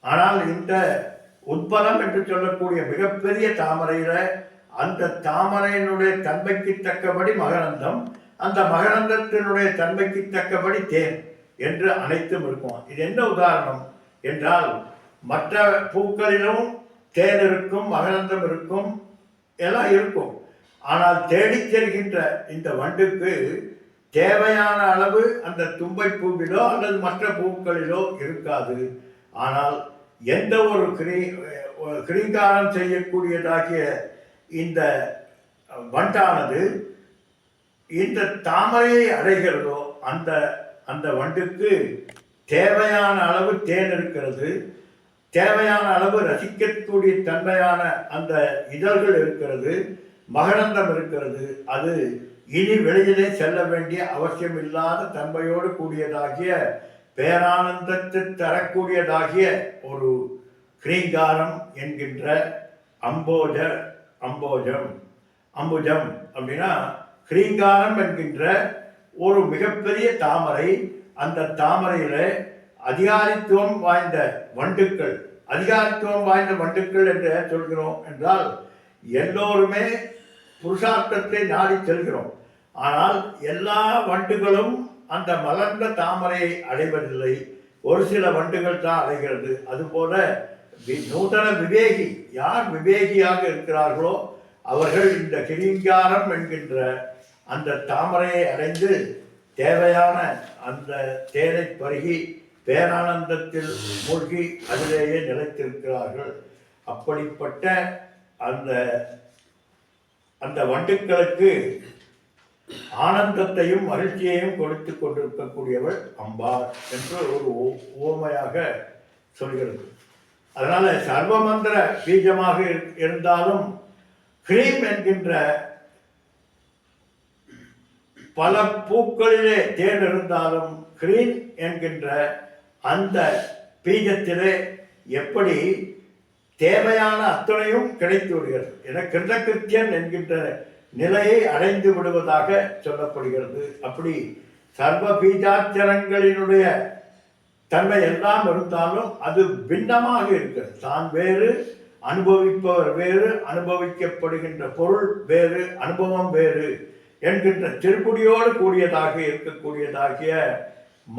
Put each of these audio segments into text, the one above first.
ஆனால் இந்த உட்பலம் என்று சொல்லக்கூடிய மிகப்பெரிய தாமரையில அந்த தாமரையினுடைய தன்மைக்கு தக்கபடி மகரந்தம், அந்த மகரந்தத்தினுடைய தன்மைக்கு தக்கபடி தேன் என்று அனைத்தும் இருக்கும். இது என்ன உதாரணம் என்றால், மற்ற பூக்களிலும் தேன் இருக்கும், மகரந்தம் இருக்கும், எல்லாம் இருக்கும். ஆனால் தேடிச் செல்கின்ற இந்த வண்டுக்கு தேவையான அளவு அந்த தும்பை பூவிலோ அல்லது மற்ற பூக்களிலோ இருக்காது. ஆனால் எந்த ஒரு கிரீங்காரம் செய்யக்கூடியதாகிய இந்த வண்டானது இந்த தாமரையை அடைகிறதோ அந்த அந்த வண்டுக்கு தேவையான அளவு தேன் இருக்கிறது, தேவையான அளவு ரசிக்கக்கூடிய தன்மையான அந்த இதழ்கள் இருக்கிறது, மகரந்தம் இருக்கிறது. அது இனி வெளியிலே செல்ல வேண்டிய அவசியம் இல்லாத தன்மையோடு கூடியதாகிய பேரானந்தத்தை தரக்கூடியதாகிய ஒரு கிரீங்காரம் என்கின்ற அம்புஜம் அப்படின்னா கிரீங்காரம் என்கின்ற ஒரு மிகப்பெரிய தாமரை. அந்த தாமரையில அதிகாரித்துவம் வாய்ந்த வண்டுக்கள், அதிகாரித்துவம் வாய்ந்த வண்டுக்கள் என்று சொல்கிறோம் என்றால் எல்லோருமே புருஷார்த்தத்தை நாடி செல்கிறோம். ஆனால் எல்லா வண்டுகளும் அந்த மலர்ந்த தாமரையை அடைவதில்லை, ஒரு சில வண்டுகள் தான் அடைகிறது. அதுபோல நூதன விவேகி, யார் விவேகியாக இருக்கிறார்களோ அவர்கள் இந்த கிரீங்காரம் என்கின்ற அந்த தாமரையை அடைந்து தேவையான அந்த தேனை பருகி பேரானந்தத்தில் மூழ்கி அதிலேயே நிலைத்திருக்கிறார்கள். அப்படிப்பட்ட அந்த அந்த வண்டுக்களுக்கு ஆனந்தத்தையும் மகிழ்ச்சியையும் கொடுத்து கொண்டிருக்கக்கூடியவள் அம்பாள் என்று ஒரு உவமையாக சொல்கிறது. அதனால சர்வமந்திர பீஜமாக இருந்தாலும் கிரீம் என்கின்ற பல பூக்களிலே தேன் இருந்தாலும் கிரீம் என்கின்ற அந்த பீஜத்திலே எப்படி தேவையான அத்துணையும் கிடைத்து விடுகிறது என கிருதகிருத்தியன் என்கின்ற நிலையை அடைந்து விடுவதாக சொல்லப்படுகிறது. அப்படி சர்வ பீஜாச்சரங்களினுடைய தன்மை எல்லாம் இருந்தாலும் அது பின்னமாக இருக்கிறது. தான் வேறு, அனுபவிப்பவர் வேறு, அனுபவிக்கப்படுகின்ற பொருள் வேறு, அனுபவம் வேறு என்கின்ற திருப்புடியோடு கூடியதாக இருக்கக்கூடியதாகிய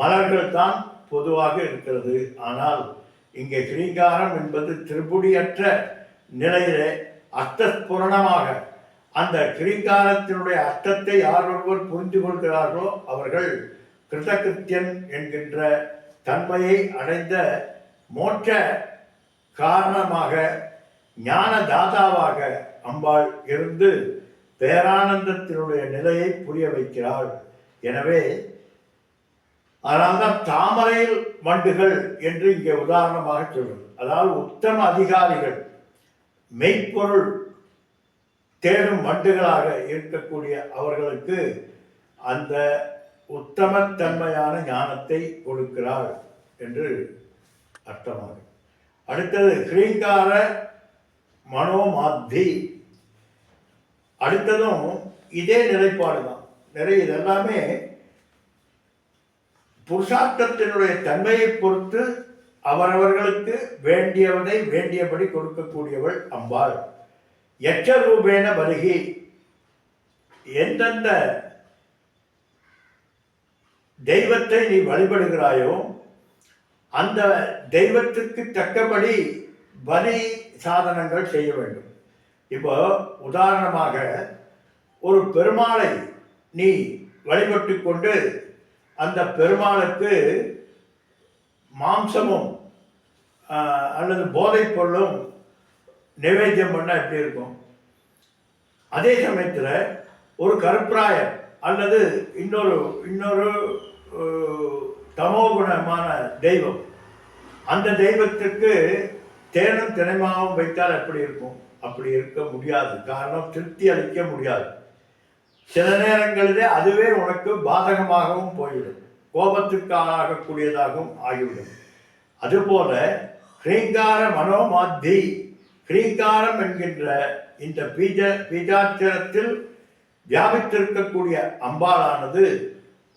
மலர்கள் தான் பொதுவாக இருக்கிறது. ஆனால் இங்கே கிரீங்காரம் என்பது திருப்புடியற்ற நிலையிலே அர்த்தஸ்புரணமாக அந்த கிரீங்காரத்தினுடைய அர்த்தத்தை யார் ஒருவர் புரிந்து கொள்கிறார்களோ அவர்கள் கிருதகிருத்தியன் என்கின்ற தன்மையை அடைந்த மோட்ச காரணமாக ஞான தாதாவாக அம்பாள் இருந்து பேரானந்தத்தினுடைய நிலையை புரிய வைக்கிறாள். எனவே அதனால்தான் தாமரையில் வண்டுகள் என்று இங்கே உதாரணமாக சொல்வது. அதாவது உத்தம அதிகாரிகள், மெய்ப்பொருள் தேடும் வண்டுகளாக இருக்கக்கூடிய அவர்களுக்கு அந்த உத்தமத்தன்மையான ஞானத்தை கொடுக்கிறாள் என்று அர்த்தமாகும். அடுத்தது கிரீங்கார மனோமாத்தி. அடுத்ததும் இதே நிலைப்பாடு தான். நிறைய இதெல்லாமே புருஷார்த்தத்தினுடைய தன்மையை பொறுத்து அவரவர்களுக்கு வேண்டியவதை வேண்டியபடி கொடுக்கக்கூடியவள் அம்பாள். யட்சரூபேன வருகி, எந்தெந்த தெய்வத்தை நீ வழிபடுகிறாயோ அந்த தெய்வத்துக்கு தக்கபடி பலி சாதனங்கள் செய்ய வேண்டும். இப்போ உதாரணமாக ஒரு பெருமாளை நீ வழிபட்டு கொண்டு அந்த பெருமாளுக்கு மாம்சமும் அல்லது போதைப் பொருளும் நிவேத்தியம் பண்ண எப்படி இருக்கும்? அதே சமயத்தில் ஒரு கருப்பிராயர் அல்லது இன்னொரு தமோகுணமான தெய்வம், அந்த தெய்வத்துக்கு தேனும் தினைமாவும் வைத்தால் எப்படி இருக்கும்? அப்படி இருக்க முடியாது. காரணம், திருப்தி அளிக்க முடியாது. சில நேரங்களிலே அதுவே உனக்கு பாதகமாகவும் போய்விடும், கோபத்துக்கு ஆளாகக்கூடியதாகவும் ஆகிவிடும். அதுபோல கிரீங்கார மனோமாத்தி, கிரீங்காரம் என்கின்ற இந்த பீஜாட்சரத்தில் வியாபித்திருக்கக்கூடிய அம்பாளானது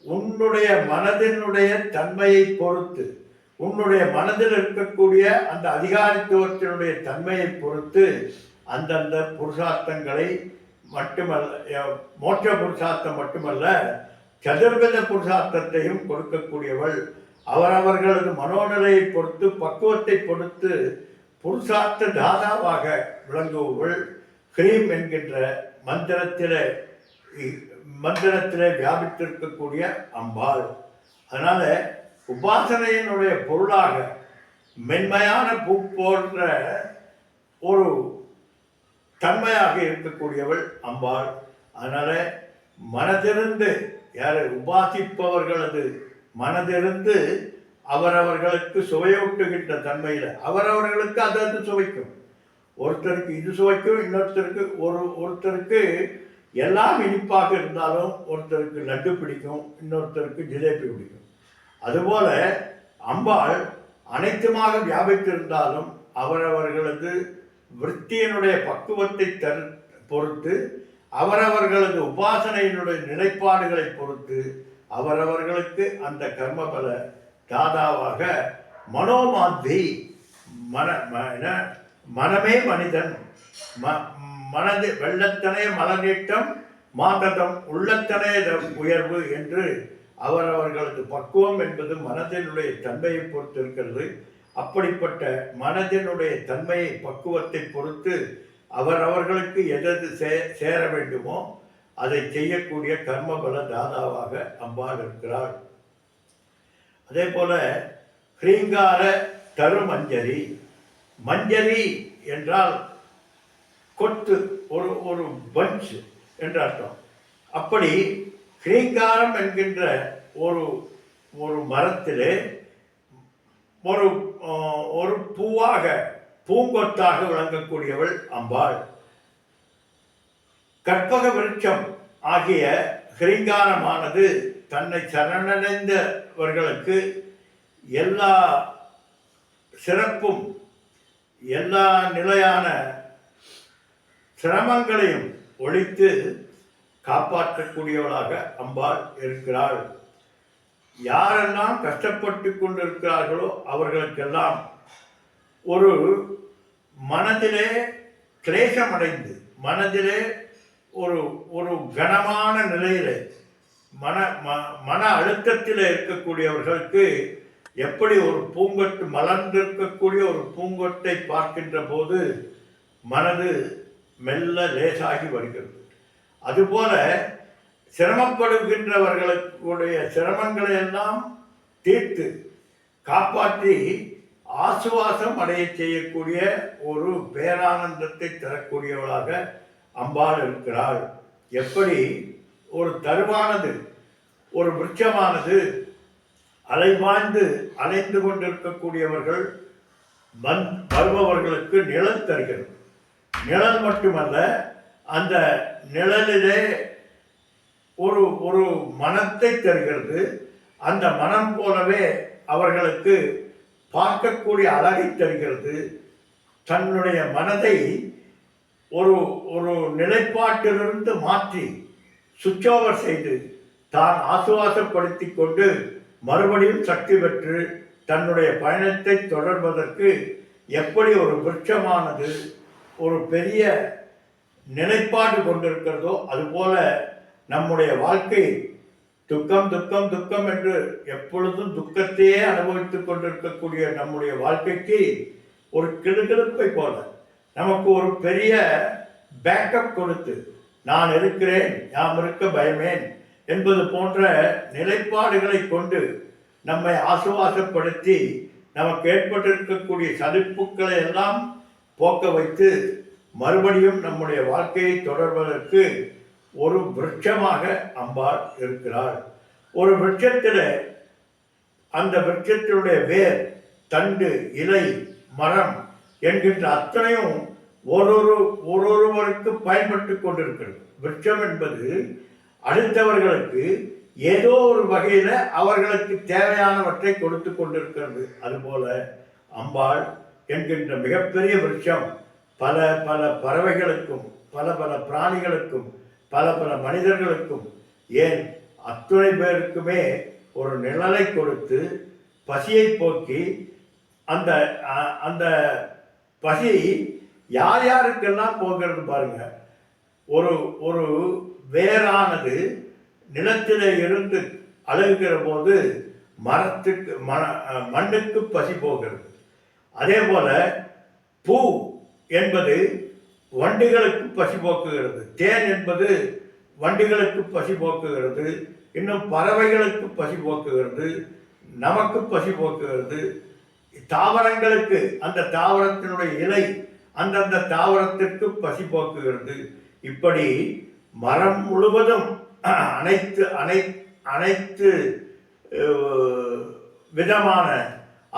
உன்னுடைய மனதினுடைய தன்மையை பொறுத்து, உன்னுடைய மனதில் இருக்கக்கூடிய அந்த அதிகாரித்துவத்தினுடைய தன்மையை பொறுத்து அந்தந்த புருஷார்த்தங்களை மட்டுமல்ல, மோட்ச புருஷார்த்தம் மட்டுமல்ல, சதுர்வித புருஷார்த்தத்தையும் கொடுக்கக்கூடியவள். அவரவர்களது மனோநிலையை பொறுத்து, பக்குவத்தை பொறுத்து புருஷார்த்த தாதாவாக விளங்குபவள் ஹ்ரீம் என்கின்ற மந்திரத்திலே வியாபித்திருக்கக்கூடிய அம்பாள். அதனால உபாசனையினுடைய பொருளாக மென்மையான பூ போன்ற ஒரு தன்மையாக இருக்கக்கூடியவள் அம்பாள். அதனால மனதிருந்து யார் உபாசிப்பவர்களது மனதிருந்து அவரவர்களுக்கு சுவையூட்டுகின்ற தன்மையில் அவரவர்களுக்கு அது சுவைக்கும். ஒருத்தருக்கு இது சுவைக்கும், இன்னொருத்தருக்கு ஒருத்தருக்கு எல்லாம் இனிப்பாக இருந்தாலும் ஒருத்தருக்கு லட்டு பிடிக்கும், இன்னொருத்தருக்கு ஜிலேபி பிடிக்கும். அதுபோல அம்பாள் அனைத்துமாக வியாபித்திருந்தாலும் அவரவர்களது விருத்தியினுடைய பக்குவத்தை பொறுத்து, அவரவர்களது உபாசனையினுடைய நிலைப்பாடுகளை பொறுத்து அவரவர்களுக்கு அந்த கர்மபல தாதாவாக மனோமாத்தி மனமே மனிதன் மனது வெள்ளத்தனே மலநீட்டம் மாததம் உள்ளத்தனே உயர்வு என்று அவரவர்களது பக்குவம் என்பது மனதினுடைய தன்மையை பொறுத்து இருக்கிறது. அப்படிப்பட்ட மனதினுடைய தன்மையை பக்குவத்தை பொறுத்து அவரவர்களுக்கு எது சேர வேண்டுமோ அதை செய்யக்கூடிய கர்மபல தாதாவாக அம்பாள் இருக்கிறாள். அதே போல ஹ்ரீங்கார தரு மஞ்சரி. மஞ்சரி என்றால் கொத்து, ஒரு பஞ்ச் என்ற அர்த்தம். அப்படி ஹ்ரீங்காரம் என்கின்ற ஒரு மரத்திலே ஒரு பூவாக பூங்கொத்தாக விளங்கக்கூடியவள் அம்பாள். கற்பக விருட்சம் ஆகிய ஹ்ரீங்காரமானது தன்னை சரணடைந்தவர்களுக்கு எல்லா சிறப்பும் எல்லா நிலையான சிரமங்களையும் ஒழித்து காப்பாற்றக்கூடியவளாக அம்பாள் இருக்கிறாள். யாரெல்லாம் கஷ்டப்பட்டு கொண்டிருக்கிறார்களோ அவர்களுக்கெல்லாம் ஒரு மனதிலே கிளேசமடைந்து மனதிலே ஒரு கனமான நிலையிலே மன அழுத்தத்தில் இருக்கக்கூடியவர்களுக்கு எப்படி ஒரு பூங்கொட்டு மலர்ந்திருக்கக்கூடிய ஒரு பூங்கொட்டை பார்க்கின்ற போது மனது மெல்ல லேசாகி வருகிறது. அதுபோல சிரமப்படுகின்றவர்களுடைய சிரமங்களை எல்லாம் தீர்த்து காப்பாற்றி ஆசுவாசம் அடைய செய்யக்கூடிய ஒரு பேரானந்தத்தை தரக்கூடியவளாக அம்பாள் இருக்கிறாள். எப்படி ஒரு தருவானது, ஒரு விருட்சமானது அலைவாய்ந்து அலைந்து கொண்டிருக்கக்கூடியவர்கள் வருபவர்களுக்கு நிழல் தருகிறது. நிழல் மட்டுமல்ல, அந்த நிழலிலே ஒரு மனத்தை தருகிறது. அந்த மனம் போலவே அவர்களுக்கு பார்க்கக்கூடிய அழகை தருகிறது. தன்னுடைய மனதை ஒரு நிலைப்பாட்டிலிருந்து மாற்றி சுவிட்ச் ஓவர் செய்து தான் ஆசுவாசப்படுத்தி கொண்டு மறுபடியும் சக்தி பெற்று தன்னுடைய பயணத்தை தொடர்வதற்கு எப்படி ஒரு விருட்சமானது ஒரு பெரிய நிலைப்பாடு கொண்டிருக்கிறதோ அதுபோல நம்முடைய வாழ்க்கை துக்கம் துக்கம் துக்கம் என்று எப்பொழுதும் துக்கத்தையே அனுபவித்துக் கொண்டிருக்கக்கூடிய நம்முடைய வாழ்க்கைக்கு ஒரு கிளுகிழுப்பை போல நமக்கு ஒரு பெரிய பேக்கப் கொடுத்து நான் இருக்கிறேன், யாம் இருக்க பயமேன் என்பது போன்ற நிலைப்பாடுகளை கொண்டு நம்மை ஆசுவாசப்படுத்தி நமக்கு ஏற்பட்டிருக்கக்கூடிய சலிப்புக்களை எல்லாம் போக்க வைத்து மறுபடியும் நம்முடைய வாழ்க்கையை தொடர்வதற்கு ஒரு விருட்சமாக அம்பாள் இருக்கிறாள். ஒரு விருட்சத்தில் அந்த விருட்சத்தினுடைய வேர், தண்டு, இலை, மரம் என்கின்ற அத்தனையும் ஒருவருக்கு பயன்பட்டு கொண்டிருக்கிறது. விருட்சம் என்பது அடுத்தவர்களுக்கு ஏதோ ஒரு வகையில் அவர்களுக்கு தேவையானவற்றை கொடுத்து கொண்டிருக்கிறது. அதுபோல அம்பாள் என்கின்ற மிகப்பெரிய விருட்சம் பல பல பறவைகளுக்கும் பல பல பிராணிகளுக்கும் பல பல மனிதர்களுக்கும் ஏன் அத்துணை பேருக்குமே ஒரு நிழலை கொடுத்து பசியை போக்கி அந்த அந்த பசி யார் யாருக்கெல்லாம் போகிறது பாருங்க. ஒரு ஒரு வேரானது நிலத்திலே இருந்து அழுகிற போது மரத்துக்கு மண்ணுக்கு பசி போகிறது. அதே போல பூ என்பது வண்டுகளுக்கு பசி போக்குகிறது. தேன் என்பது வண்டுகளுக்கு பசி போக்குகிறது. இன்னும் பறவைகளுக்கு பசி போக்குகிறது. நமக்கு பசி போக்குகிறது. தாவரங்களுக்கு அந்த தாவரத்தினுடைய இலை அந்தந்த தாவரத்திற்கு பசி போக்குகிறது. இப்படி மரம் முழுவதும் அனைத்து அனைத்து விதமான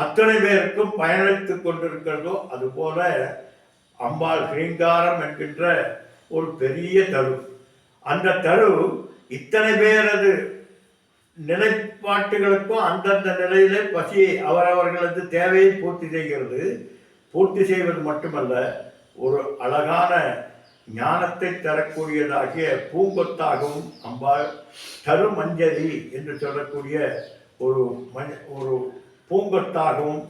அத்தனை பேருக்கும் பயனளித்துக் கொண்டிருக்கிறதோ அதுபோல அம்பாள் ஸ்ரீங்காரம் என்கின்ற ஒரு பெரிய தரு. அந்த தரு இத்தனை பேரது நிலைப்பாட்டுகளுக்கும் அந்தந்த நிலையிலே பசியை அவரவர்களது தேவையை பூர்த்தி செய்கிறது. பூர்த்தி செய்வது மட்டுமல்ல, ஒரு அழகான ஞானத்தை தரக்கூடியதாகிய பூங்கொத்தாகவும் அம்பாள் தரு மஞ்சரி என்று சொல்லக்கூடிய ஒரு பூங்கொத்தாகவும்